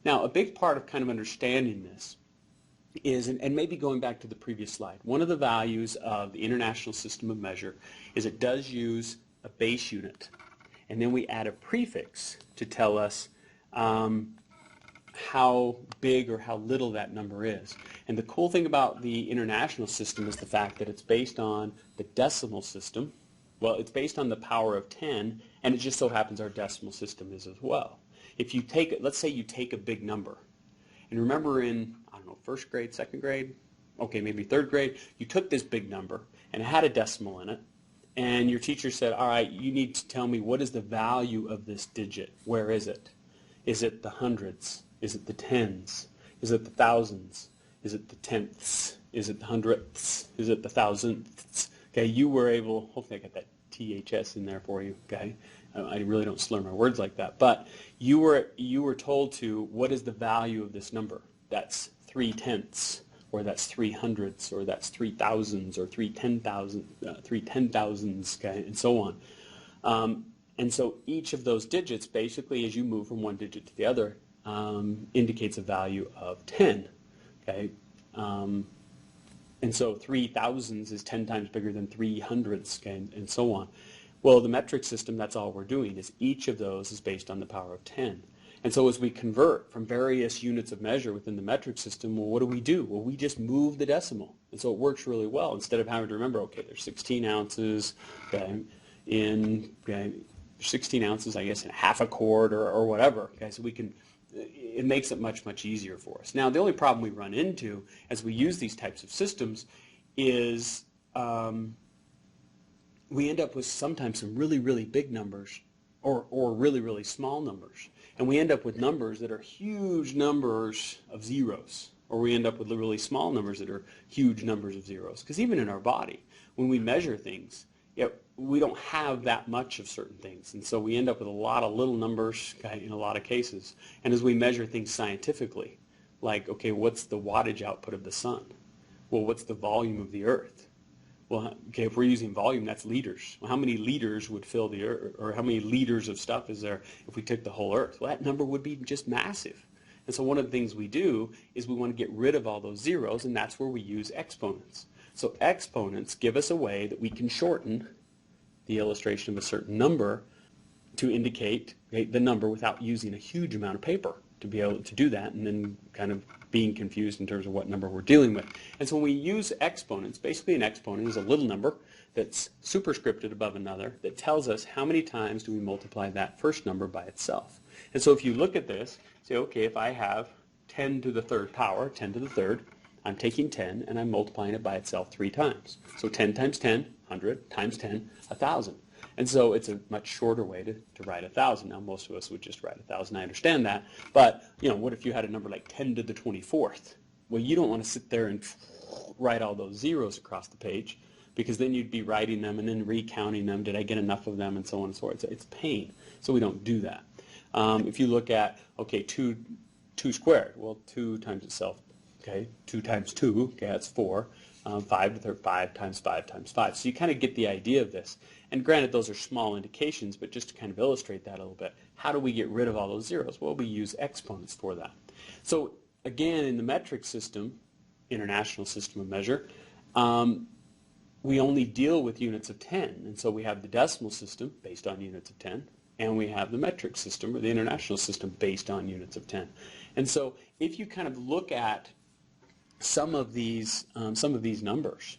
Now, a big part of kind of understanding this is, and maybe going back to the previous slide, one of the values of the International System of Measure is it does use a base unit. And then we add a prefix to tell us how big or how little that number is. And the cool thing about the international system is the fact that it's based on the decimal system. Well, it's based on the power of 10, and it just so happens our decimal system is as well. If you take, let's say you take a big number, and remember in, I don't know, first grade, second grade, okay, maybe third grade, you took this big number and it had a decimal in it, and your teacher said, all right, you need to tell me what is the value of this digit. Where is it? Is it the hundreds? Is it the tens? Is it the thousands? Is it the tenths? Is it the hundredths? Is it the thousandths? Okay, you were able, hopefully I got that THS in there for you, okay? I really don't slur my words like that, but you were told to, what is the value of this number? That's 3/10ths, or that's 300ths, or that's 3,000s, or 3/10,000s, okay, and so on. And so each of those digits, basically, as you move from one digit to the other, indicates a value of 10, okay? And so 3,000s is 10 times bigger than 300ths, okay, and so on. Well, the metric system, that's all we're doing, is each of those is based on the power of 10. And so as we convert from various units of measure within the metric system, well, what do? Well, we just move the decimal. And so it works really well. Instead of having to remember, okay, there's 16 ounces, okay, in 16 ounces, I guess, in half a quart or whatever. Okay, so we can, it makes it much, much easier for us. Now, the only problem we run into as we use these types of systems is we end up with sometimes some really, really big numbers or really, really small numbers. And we end up with numbers that are huge numbers of zeros, or we end up with really small numbers that are huge numbers of zeros. Because even in our body, when we measure things, we don't have that much of certain things. And so we end up with a lot of little numbers in a lot of cases. And as we measure things scientifically, like, okay, what's the wattage output of the sun? Well, what's the volume of the earth? Well, okay, if we're using volume, that's liters. Well, how many liters would fill the earth, or how many liters of stuff is there if we took the whole earth? Well, that number would be just massive. And so one of the things we do is we want to get rid of all those zeros, and that's where we use exponents. So exponents give us a way that we can shorten the illustration of a certain number to indicate the number without using a huge amount of paper to be able to do that, and then kind of being confused in terms of what number we're dealing with. And so when we use exponents, basically an exponent is a little number that's superscripted above another that tells us how many times do we multiply that first number by itself. And so if you look at this, say, okay, if I have 10 to the third power, 10 to the third, I'm taking 10 and I'm multiplying it by itself 3 times. So 10 times 10, 100, times 10, 1,000. And so it's a much shorter way to write 1,000. Now, most of us would just write 1,000. I understand that. But, what if you had a number like 10 to the 24th? Well, you don't want to sit there and write all those zeros across the page, because then you'd be writing them and then recounting them. Did I get enough of them? And so on and so forth. It's pain. So we don't do that. If you look at, okay, 2 squared. Well, 2 times itself, okay, 2 times 2, okay, that's 4. 5 to the third, 5 times 5 times 5. So you kind of get the idea of this. And granted, those are small indications, but just to kind of illustrate that a little bit, how do we get rid of all those zeros? Well, we use exponents for that. So again, in the metric system, International System of Measure, we only deal with units of 10. And so we have the decimal system based on units of 10, and we have the metric system, or the international system, based on units of 10. And so if you kind of look at some of these numbers,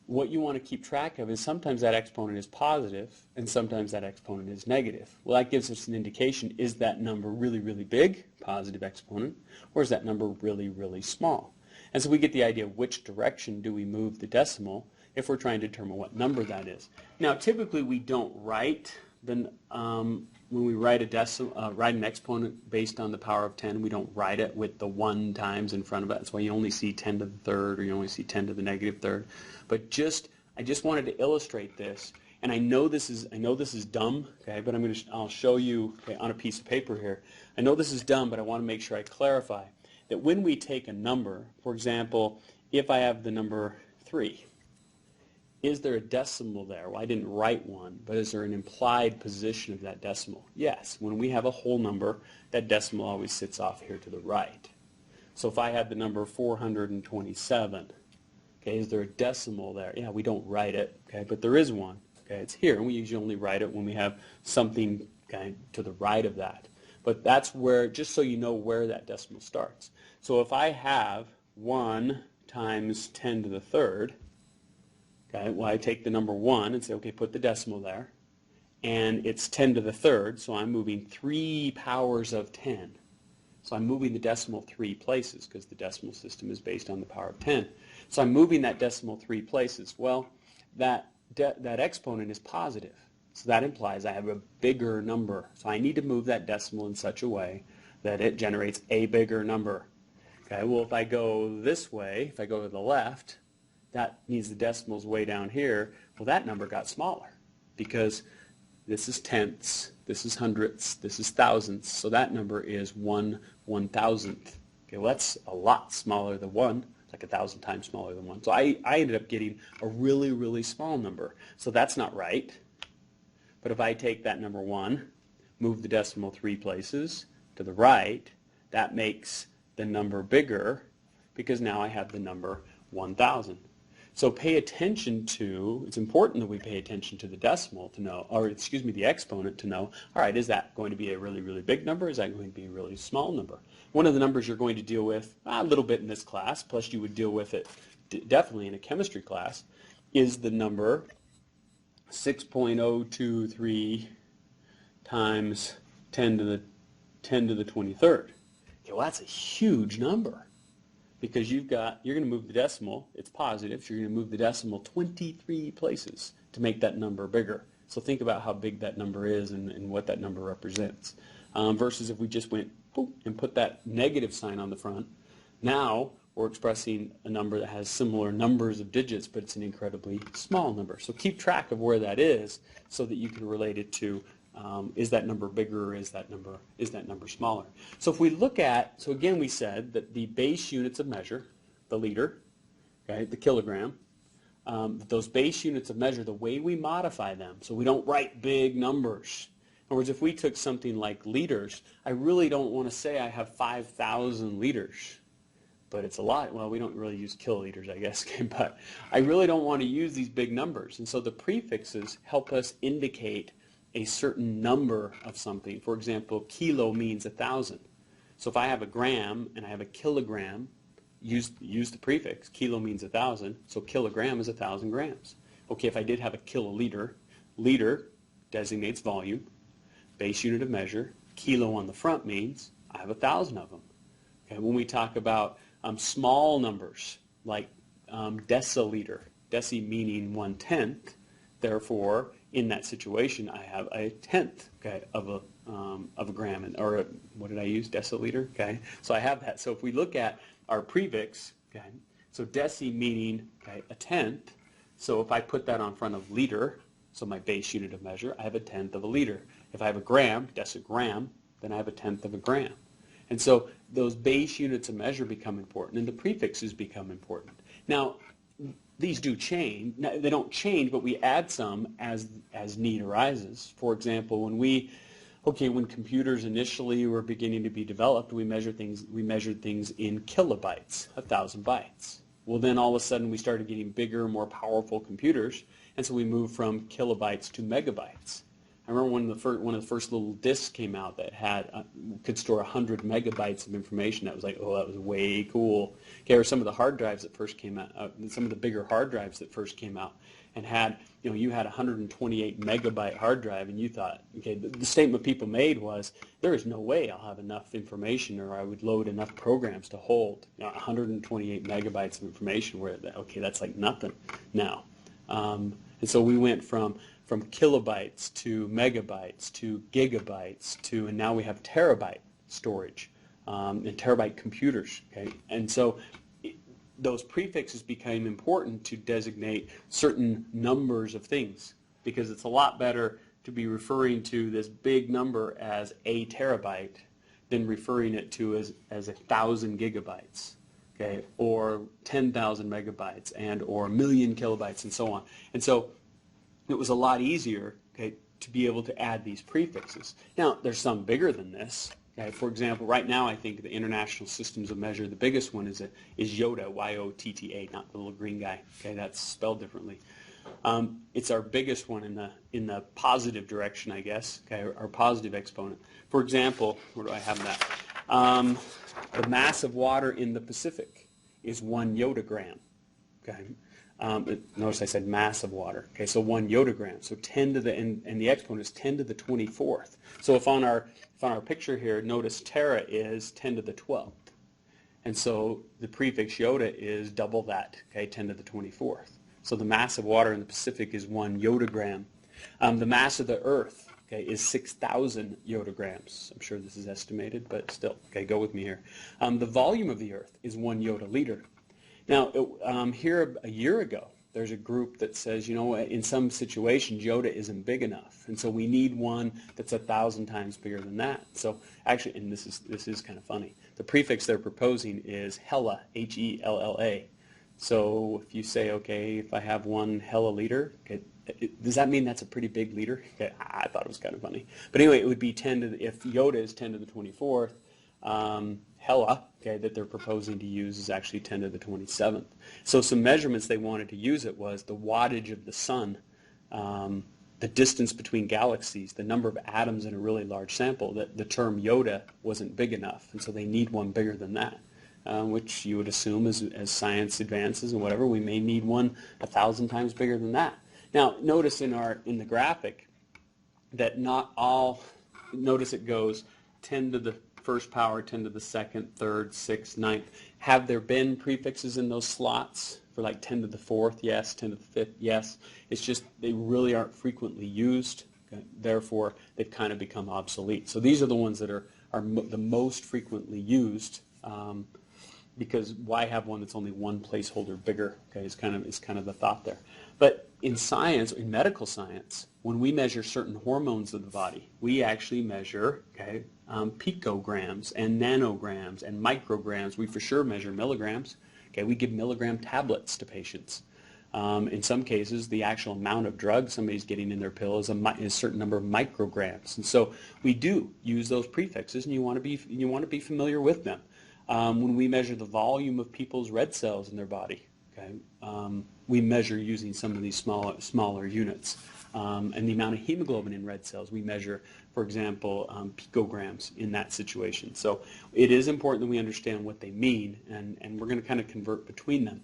what you want to keep track of is sometimes that exponent is positive and sometimes that exponent is negative. Well, that gives us an indication, is that number really, really big, positive exponent, or is that number really, really small? And so we get the idea of which direction do we move the decimal if we're trying to determine what number that is. Now, typically we don't write when we write write an exponent based on the power of 10, we don't write it with the 1 times in front of it. That's why you only see 10 to the third, or you only see 10 to the negative third. But I just wanted to illustrate this, and I know this is dumb, okay, but I'll show you, okay, on a piece of paper here. I know this is dumb, but I want to make sure I clarify that when we take a number, for example, if I have the number 3, is there a decimal there? Well, I didn't write one, but is there an implied position of that decimal? Yes. When we have a whole number, that decimal always sits off here to the right. So if I had the number 427, okay, is there a decimal there? Yeah, we don't write it, okay, but there is one. Okay, it's here, and we usually only write it when we have something okay, to the right of that. But that's where, just so you know where that decimal starts. So if I have 1 times 10 to the third, okay, well, I take the number 1 and say, okay, put the decimal there. And it's 10 to the third, so I'm moving 3 powers of 10. So I'm moving the decimal 3 places because the decimal system is based on the power of 10. So I'm moving that decimal 3 places. Well, that exponent is positive. So that implies I have a bigger number. So I need to move that decimal in such a way that it generates a bigger number. Okay, well, if I go this way, if I go to the left, that means the decimal's way down here. Well, that number got smaller because this is tenths, this is hundredths, this is thousandths, so that number is 1/1000th. Okay, well, that's a lot smaller than 1. It's like 1,000 times smaller than 1. So I ended up getting a really, really small number. So that's not right. But if I take that number 1, move the decimal 3 places to the right, that makes the number bigger because now I have the number 1,000. So pay attention to, it's important that we pay attention to the decimal to know, or excuse me, the exponent to know, all right, is that going to be a really, really big number? Is that going to be a really small number? One of the numbers you're going to deal with a little bit in this class, plus you would deal with it definitely in a chemistry class, is the number 6.023 times 10 to the 23rd. Okay, well, that's a huge number. Because you're going to move the decimal, it's positive, so you're going to move the decimal 23 places to make that number bigger. So think about how big that number is and what that number represents. Versus if we just went boop, and put that negative sign on the front, now we're expressing a number that has similar numbers of digits, but it's an incredibly small number. So keep track of where that is so that you can relate it to is that number bigger or is that number smaller? So if we look at, so again we said that the base units of measure, the liter, okay, the kilogram, those base units of measure, the way we modify them, so we don't write big numbers. In other words, if we took something like liters, I really don't want to say I have 5,000 liters. But it's a lot. Well, we don't really use kiloliters, I guess, but I really don't want to use these big numbers. And so the prefixes help us indicate a certain number of something. For example, kilo means 1,000. So if I have a gram and I have a kilogram, use the prefix. Kilo means 1,000, so kilogram is 1,000 grams. Okay, if I did have a kiloliter, liter designates volume, base unit of measure. Kilo on the front means I have 1,000 of them. Okay, when we talk about small numbers like deciliter, deci meaning 1/10, therefore in that situation I have a tenth, okay, of a gram, or what did I use, deciliter, okay, so I have that. So if we look at our prefix, okay, so deci meaning, okay, a tenth, so if I put that on front of liter, so my base unit of measure, I have a tenth of a liter. If I have a gram, decigram, then I have a tenth of a gram. And so those base units of measure become important, and the prefixes become important. Now, these do change. Now, they don't change, but we add some as need arises. For example, when computers initially were beginning to be developed, we measured things in kilobytes, 1,000 bytes. Well, then all of a sudden we started getting bigger, more powerful computers, and so we moved from kilobytes to megabytes. I remember when one of the first little disks came out that had could store 100 megabytes of information. That was like, oh, that was way cool. Okay, or some of the hard drives that first came out, some of the bigger hard drives that first came out, and had, you had a 128 megabyte hard drive, and you thought, okay, the statement people made was, there is no way I'll have enough information, or I would load enough programs to hold 128 megabytes of information. Where okay, that's like nothing now. And so we went from kilobytes to megabytes to gigabytes to, and now we have terabyte storage and terabyte computers. Okay, and so those prefixes became important to designate certain numbers of things, because it's a lot better to be referring to this big number as a terabyte than referring it to as 1,000 gigabytes. okay, or 10,000 megabytes, and or a million kilobytes, and so on. And so it was a lot easier, okay, to be able to add these prefixes. Now, there's some bigger than this. Okay, for example, right now I think the international systems of measure, the biggest one is Yotta, Y-O-T-T-A, not the little green guy. Okay, that's spelled differently. It's our biggest one in the positive direction, I guess. Okay, our positive exponent. For example, where do I have that? The mass of water in the Pacific is 1 yotagram. Okay. Notice I said mass of water. Okay, so 1 yotagram. So 10 to the and the exponent is 10 to the 24th. So if on our picture here, notice tera is 10 to the 12th, and so the prefix yota is double that. Okay, 10 to the 24th. So the mass of water in the Pacific is 1 yotagram. The mass of the Earth, okay, is 6,000 yotagrams. I'm sure this is estimated, but still, okay, go with me here. The volume of the Earth is 1 yotaliter. Now, here a year ago, there's a group that says, you know, in some situations, Yotta isn't big enough, and so we need one that's 1,000 times bigger than that. So actually, and this is kind of funny, the prefix they're proposing is Hella, H-E-L-L-A. So if you say, okay, if I have 1 helliliter, okay, does that mean that's a pretty big liter? Okay, I thought it was kind of funny. But anyway, it would be 10 to the, if Yotta is 10 to the 24th, Hella, okay, that they're proposing to use is actually 10 to the 27th. So some measurements they wanted to use it was the wattage of the sun, the distance between galaxies, the number of atoms in a really large sample. That the term Yotta wasn't big enough, and so they need one bigger than that, which you would assume as science advances and whatever, we may need one 1,000 times bigger than that. Now, notice in the graphic that not all, notice it goes 10 to the first power, 10 to the second, third, sixth, ninth. Have there been prefixes in those slots for like 10 to the fourth? Yes. 10 to the fifth? Yes. It's just they really aren't frequently used. Okay? Therefore, they've kind of become obsolete. So these are the ones that are the most frequently used, because why have one that's only one placeholder bigger? Okay, is kind of the thought there. But in science, in medical science, when we measure certain hormones of the body, we actually measure, okay, picograms and nanograms and micrograms. We for sure measure milligrams. Okay, we give milligram tablets to patients. In some cases, the actual amount of drug somebody's getting in their pill is a certain number of micrograms, and so we do use those prefixes, and you want to be familiar with them. When we measure the volume of people's red cells in their body, okay, we measure using some of these smaller units. And the amount of hemoglobin in red cells, we measure, for example, picograms in that situation. So it is important that we understand what they mean, and we're going to kind of convert between them.